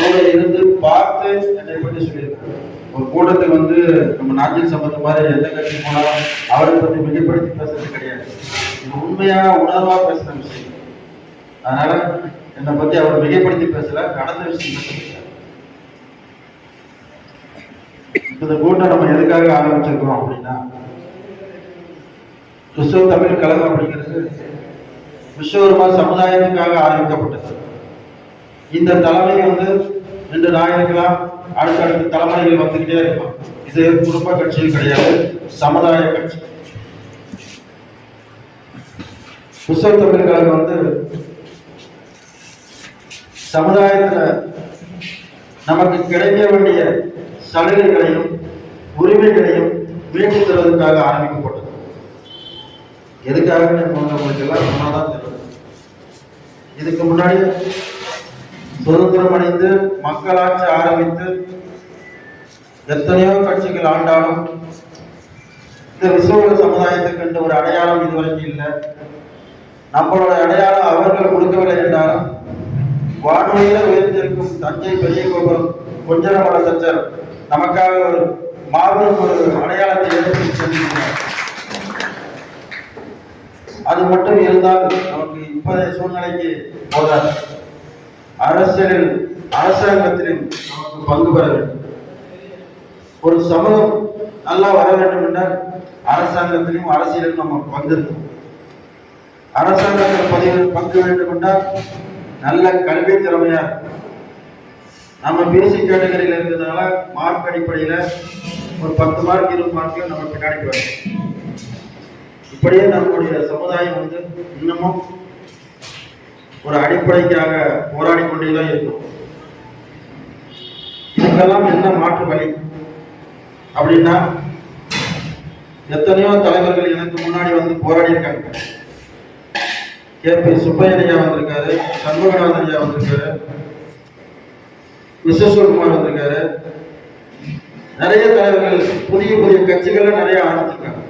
கூட இருந்து பார்த்து என்னை பற்றி சொல்லியிருக்காங்க. ஒரு கூட்டத்துக்கு வந்து நம்ம நாட்டில் சம்பந்த மாதிரி எந்த கட்சி போனாலும் அவரை பற்றி மிகப்படுத்தி பேசுறது கிடையாது. இது உண்மையா உணர்வா பேசுற விஷயம். அதனால என்னை பத்தி அவர் மிகப்படுத்தி பேசல, நடந்த விஷயம் பேச. இந்த கூட்டம் நம்ம எதுக்காக ஆரம்பிச்சிருக்கோம் அப்படின்னா, கிறிஸ்தவ தமிழ் கழகம் அப்படிங்கிறது விஸ்வகர்மா சமுதாயத்துக்காக ஆரம்பிக்கப்பட்டது. இந்த தலைமை வந்து இன்று நான் இருக்கலாம், அடுத்தடுத்த தலைமுறைகள் வந்துகிட்டே இருக்கலாம். இது குடும்ப கட்சியும் கிடையாது, சமுதாய கட்சி. கிறிஸ்தவ தமிழ் கழகம் வந்து சமுதாயத்துல நமக்கு கிடைக்க வேண்டிய சலுகைகளையும் உரிமைகளையும் மீட்டு தருவதற்காக ஆரம்பிக்கப்பட்டது. எதுக்காக உங்களுக்கு எல்லாம் சொன்னாதான் தெரியும். இதுக்கு முன்னாடி சுதந்திரம் அடைந்து மக்களாட்சி ஆரம்பித்து எத்தனையோ கட்சிகள் ஆண்டாலும் இந்த விசுவ சமுதாயத்துக்கு என்ற ஒரு அடையாளம் இதுவரைக்கும் இல்லை. நம்மளோட அடையாளம் அவர்கள் கொடுக்கவில்லை என்றாலும் வானொலியில உயர்ந்திருக்கும் தஞ்சை பெரிய கோபுரம் கொஞ்சமல சச்சர் நமக்காக ஒரு மாபெரும் ஒரு அடையாளத்தை எடுத்து சென்றிருக்கிறார். அது மட்டும் இருந்தால் நமக்கு இப்போதைய சூழ்நிலைக்கு போதாது. அரசியலில் அரசாங்கத்திலும் நமக்கு பங்கு பெற வேண்டும். ஒரு சமூகம் நல்லா வர வேண்டும் என்றால் அரசாங்கத்திலும் அரசியலிலும் நமக்கு பங்கு இருக்கும். அரசாங்கத்தில் பங்கு வேண்டும் என்றால் நல்ல கல்வி திறமையா நம்ம பேசிக் கேட்டகரியில் இருக்கிறதுனால மார்க் அடிப்படையில ஒரு 10 மார்க் 20 மார்க் நம்ம பின்னாடி வரும். இப்படியே நம்முடைய சமுதாயம் வந்து இன்னமும் ஒரு அடிப்படைக்காக போராடி கொண்டேதான் இருக்கும். இதுக்கெல்லாம் என்ன மாற்று வழி அப்படின்னா, எத்தனையோ தலைவர்கள் எனக்கு முன்னாடி வந்து போராடி இருக்காங்க. கே.பி. சுப்பையா வந்திருக்காரு, சண்முகநாதன் ஐயா வந்திருக்காரு, விஸ்வகுமார் வந்திருக்காரு. நிறைய தலைவர்கள் புதிய புதிய கட்சிகள் நிறைய ஆரம்பிச்சிருக்காங்க.